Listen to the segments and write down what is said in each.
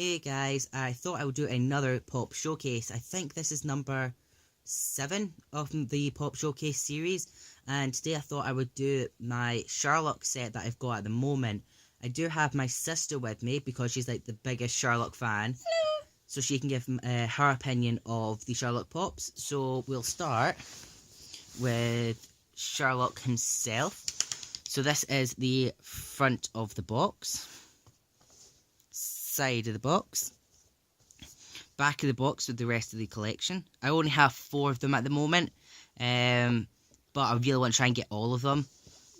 Hey guys, I thought I would do another pop showcase. I think this is number 7 of the pop showcase series, and today I thought I would do my Sherlock set that I've got at the moment. I do have my sister with me because she's like the biggest Sherlock fan. Hello. So she can give her opinion of the Sherlock pops. So we'll start with Sherlock himself. So this is the front of the box, side of the box, back of the box with the rest of the collection. I only have 4 of them at the moment, but I really want to try and get all of them.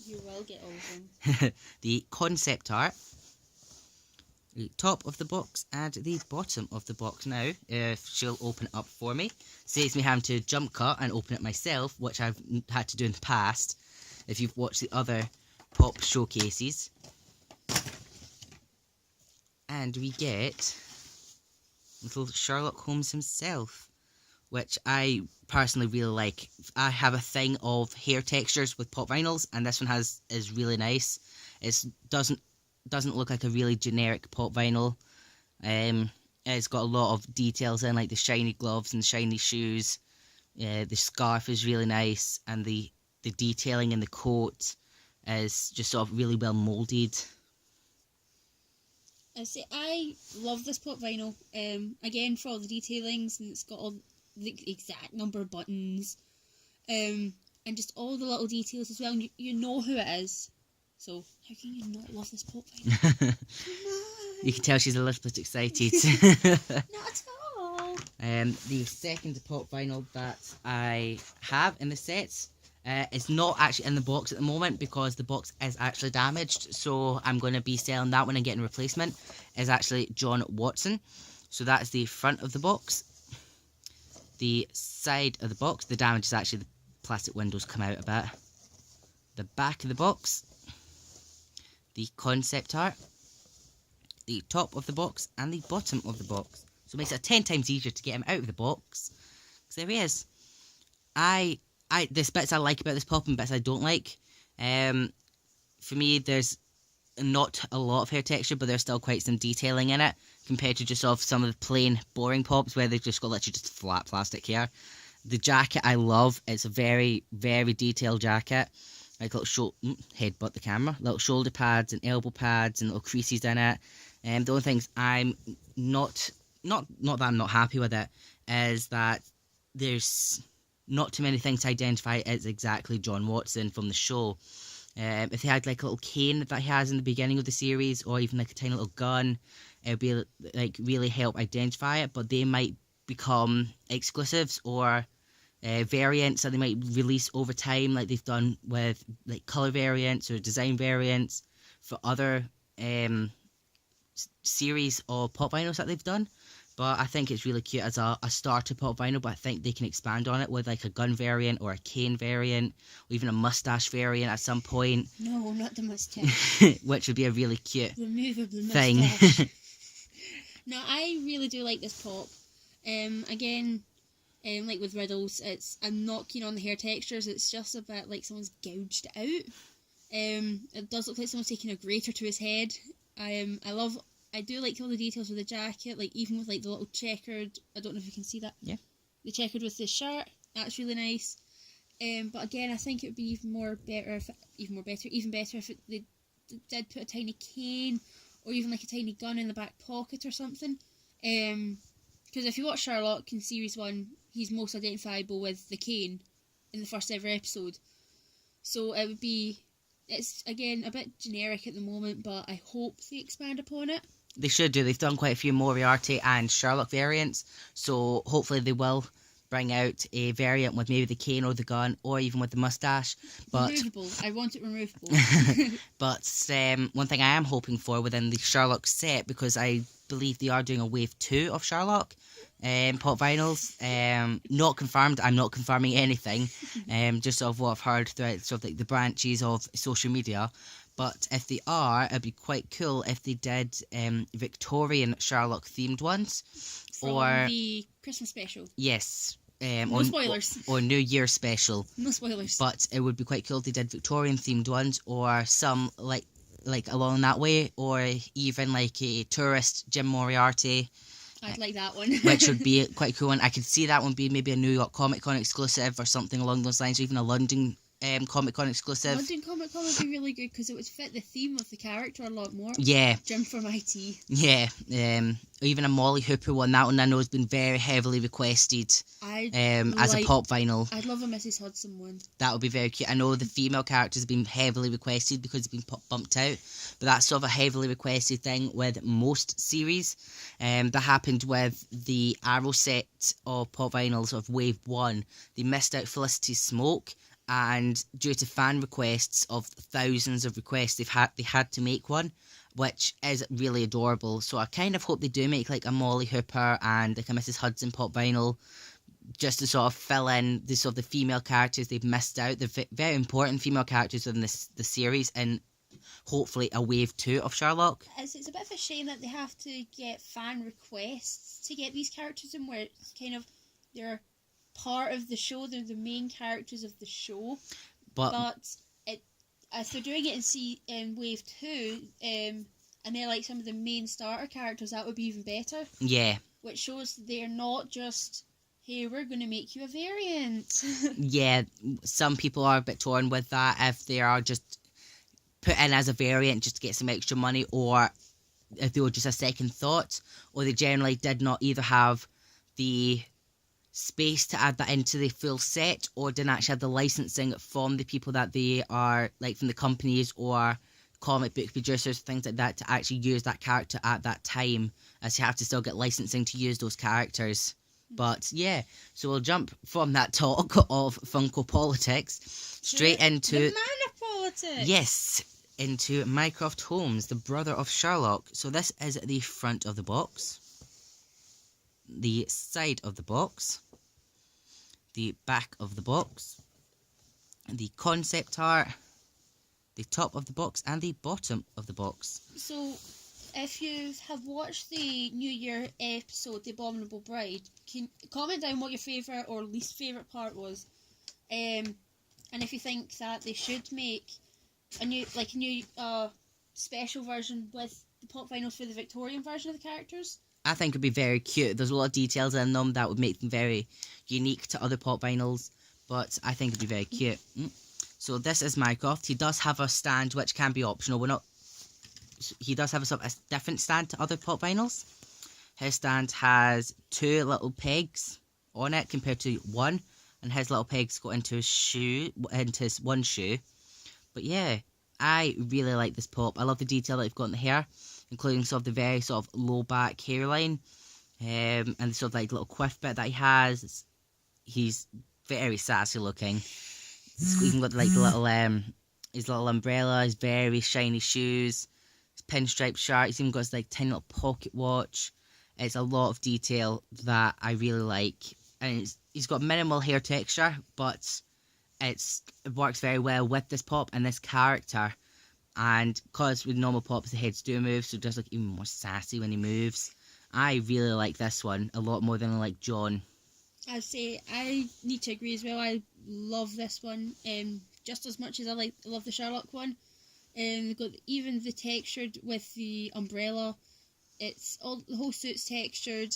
You will get all of them. The concept art, the top of the box and the bottom of the box now, if she'll open it up for me. Saves me having to jump cut and open it myself, which I've had to do in the past, if you've watched the other pop showcases. And we get little Sherlock Holmes himself, which I personally really like. I have a thing of hair textures with pop vinyls, and this one is really nice. It doesn't look like a really generic pop vinyl. It's got a lot of details in, like the shiny gloves and shiny shoes. The scarf is really nice, and the detailing in the coat is just sort of really well moulded. I love this pop vinyl. Again, for all the detailings, and it's got all the exact number of buttons, and just all the little details as well. And you know who it is, so how can you not love this pop vinyl? You can tell she's a little bit excited. Not at all. The second pop vinyl that I have in the set is not actually in the box at the moment because the box is actually damaged, so I'm going to be selling that one and getting a replacement. Is actually John Watson. So that is the front of the box. The side of the box, the damage is actually the plastic windows come out a bit. The back of the box, the concept art, the top of the box and the bottom of the box. So it makes it 10 times easier to get him out of the box. So there he is. There's bits I like about this pop and bits I don't like. For me, there's not a lot of hair texture, but there's still quite some detailing in it compared to just off some of the plain boring pops where they've just got literally just flat plastic hair. The jacket I love. It's a very, very detailed jacket. Like little headbutt the camera. Little shoulder pads and elbow pads and little creases in it. The only things I'm not that I'm not happy with it is that there's not too many things to identify as exactly John Watson from the show. If they had like a little cane that he has in the beginning of the series, or even like a tiny little gun, it would be like really help identify it. But they might become exclusives or variants that they might release over time, like they've done with like color variants or design variants for other series of pop vinyls that they've done. But I think it's really cute as a starter pop vinyl, but I think they can expand on it with like a gun variant or a cane variant or even a mustache variant at some point. No, not the mustache. Which would be a really cute removable thing. Mustache. No, I really do like this pop. Again, like with Riddles, I'm not keen on the hair textures. It's just a bit like someone's gouged it out. It does look like someone's taking a grater to his head. I do like all the details with the jacket, like even with like the little checkered, I don't know if you can see that. Yeah. The checkered with the shirt, that's really nice. But again, I think it would be even better if they did put a tiny cane or even like a tiny gun in the back pocket or something. Because if you watch Sherlock in series 1, he's most identifiable with the cane in the first ever episode. So it's again a bit generic at the moment, but I hope they expand upon it. They should do. They've done quite a few Moriarty and Sherlock variants, so hopefully they will bring out a variant with maybe the cane or the gun, or even with the mustache. But removable. I want it removable. But one thing I am hoping for within the Sherlock set, because I believe they are doing a wave 2 of Sherlock pop vinyls. Not confirmed. I'm not confirming anything. Just sort of what I've heard throughout sort of like the branches of social media. But if they are, it'd be quite cool if they did Victorian Sherlock themed ones. From the Christmas special. Yes. No spoilers. Or New Year special. No spoilers. But it would be quite cool if they did Victorian themed ones, or some like like along that way, or even like a tourist Jim Moriarty, I'd like that one. which would be quite cool. And I could see that one being maybe a New York Comic Con exclusive or something along those lines, or even a London Comic Con exclusive. London Comic Con would be really good because it would fit the theme of the character a lot more. Yeah. Jim from IT. Yeah. Even a Molly Hooper one. That one I know has been very heavily requested as a pop vinyl. I'd love a Mrs. Hudson one. That would be very cute. I know the female characters have been heavily requested because they've been bumped out, but that's sort of a heavily requested thing with most series. That happened with the Arrow set of pop vinyls of Wave 1. They missed out Felicity Smoke, and due to fan requests of thousands of requests, they had to make one, which is really adorable. So I kind of hope they do make like a Molly Hooper and like a Mrs. Hudson pop vinyl, just to sort of fill in the sort of the female characters they've missed out, the very important female characters in the series, and hopefully a wave 2 of Sherlock. It's a bit of a shame that they have to get fan requests to get these characters in, where it's kind of they're part of the show, they're the main characters of the show, but if they're doing it in wave 2, and they're like some of the main starter characters, that would be even better. Yeah. Which shows they're not just, hey, we're going to make you a variant. Yeah, some people are a bit torn with that, if they are just put in as a variant just to get some extra money, or if they were just a second thought, or they generally did not either have the space to add that into the full set, or didn't actually have the licensing from the people that they are, like from the companies or comic book producers, things like that, to actually use that character at that time, as you have to still get licensing to use those characters. But yeah, so we'll jump from that talk of Funko politics straight into the mana politics. Yes, into Mycroft Holmes, the brother of Sherlock. So this is the front of the box, the side of the box, the back of the box, the concept art, the top of the box, and the bottom of the box. So, if you have watched the New Year episode, The Abominable Bride, can comment down what your favourite or least favourite part was, and if you think that they should make a new special version with the pop vinyls for the Victorian version of the characters. I think it'd be very cute. There's a lot of details in them that would make them very unique to other pop vinyls, but I think it'd be very cute. So this is Mycroft. He does have a stand which can be optional. He does have a different stand to other pop vinyls. His stand has 2 little pegs on it compared to 1, and his little pegs go into his one shoe. But yeah, I really like this pop. I love the detail that they've got in the hair, including sort of the very sort of low back hairline, and the sort of like little quiff bit that he has. He's very sassy looking. He's even got like the little his little umbrella, his very shiny shoes, his pinstripe shirt. He's even got his like tiny little pocket watch. It's a lot of detail that I really like, and he's got minimal hair texture, but it works very well with this pop and this character. And because with normal pops the heads do move, so it does look even more sassy when he moves. I really like this one a lot more than I like John. I'd say I need to agree as well. I love this one just as much as I love the Sherlock one. They've got even the textured with the umbrella. It's all, the whole suit's textured.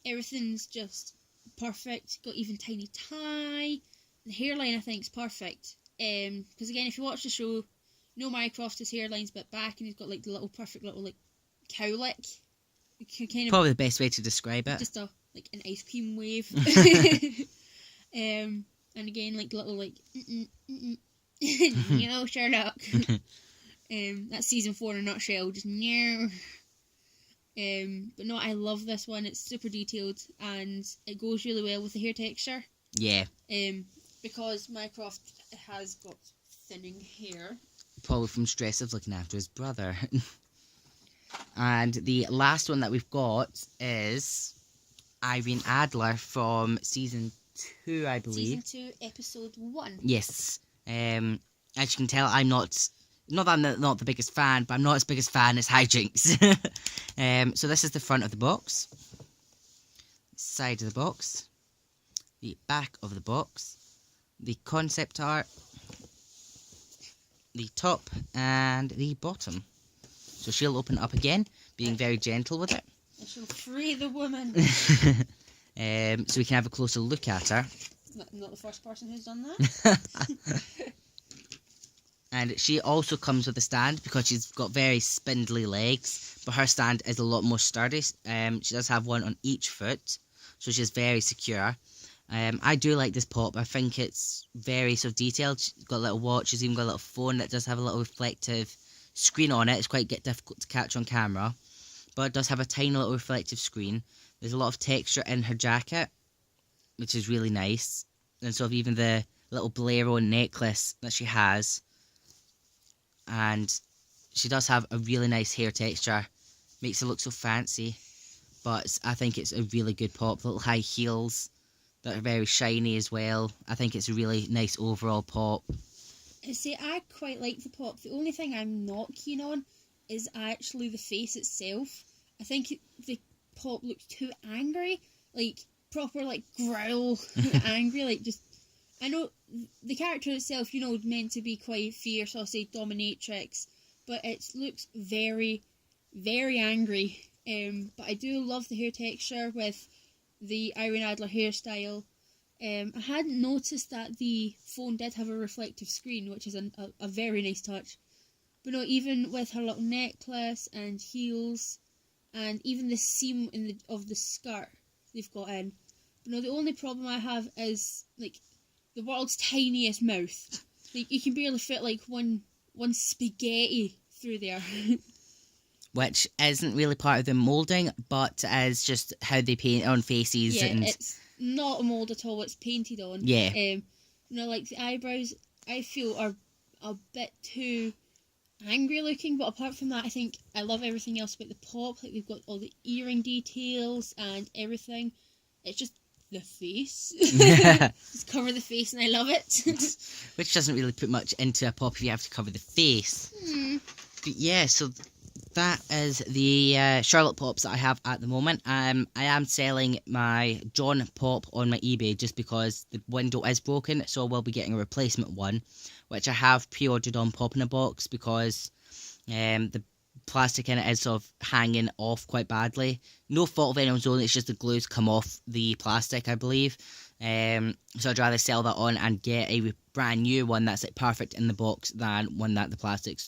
Everything's just perfect. Got even tiny tie. The hairline I think is perfect. Because again, if you watch the show, no, Mycroft, his hairline's a bit back, and he's got like the little perfect little like cowlick. Kind of probably the best way to describe it. Just an ice cream wave. And again, like little like you know, Sherlock. That's season 4 in a nutshell. Just but no, I love this one. It's super detailed and it goes really well with the hair texture. Yeah. Because Mycroft has got thinning hair. Probably from stress of looking after his brother. And the last one that we've got is Irene Adler from season 2, I believe. Season 2, episode 1. Yes. As you can tell, I'm not that I'm not the biggest fan, but I'm not as big a fan as Hijinks. So this is the front of the box, side of the box, the back of the box, the concept art, the top and the bottom. So she'll open it up again, being very gentle with it. I shall free the woman. So we can have a closer look at her. Not the first person who's done that. And she also comes with a stand because she's got very spindly legs, but her stand is a lot more sturdy. She does have one on each foot, so she's very secure. I do like this pop. I think it's very sort of detailed. She's got a little watch. She's even got a little phone that does have a little reflective screen on it. It's quite difficult to catch on camera, but it does have a tiny little reflective screen. There's a lot of texture in her jacket, which is really nice. And sort of even the little bolero necklace that she has. And she does have a really nice hair texture. Makes her look so fancy. But I think it's a really good pop. Little high heels that are very shiny as well. I think it's a really nice overall pop. See, I quite like the pop. The only thing I'm not keen on is actually the face itself. I think the pop looks too angry. Like, proper, like, growl. Angry, like, just... I know the character itself, you know, meant to be quite fierce, I'll say dominatrix, but it looks very, very angry. But I do love the hair texture with the Irene Adler hairstyle. I hadn't noticed that the phone did have a reflective screen, which is a very nice touch. But no, even with her little necklace and heels, and even the seam of the skirt they've got in. But no, the only problem I have is, like, the world's tiniest mouth. Like, you can barely fit, like, one spaghetti through there. Which isn't really part of the moulding, but is just how they paint on faces. Yeah, and it's not a mould at all, it's painted on. Yeah. You know, like, the eyebrows, I feel, are a bit too angry looking, but apart from that, I think I love everything else about the pop. Like, we've got all the earring details and everything. It's just the face. Just cover the face and I love it. Which doesn't really put much into a pop if you have to cover the face. But yeah, so that is the Sherlock pops that I have at the moment. I am selling my John pop on my eBay just because the window is broken, so I will be getting a replacement one, which I have pre-ordered on Pop in a Box because the plastic in it is sort of hanging off quite badly. No fault of anyone's own, it's just the glue's come off the plastic, I believe. So I'd rather sell that on and get a brand new one that's like perfect in the box than one that the plastic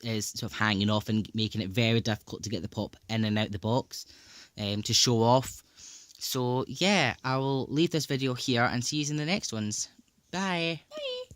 is sort of hanging off and making it very difficult to get the pop in and out the box to show off. So yeah, I will leave this video here and see you in the next ones. Bye. Bye.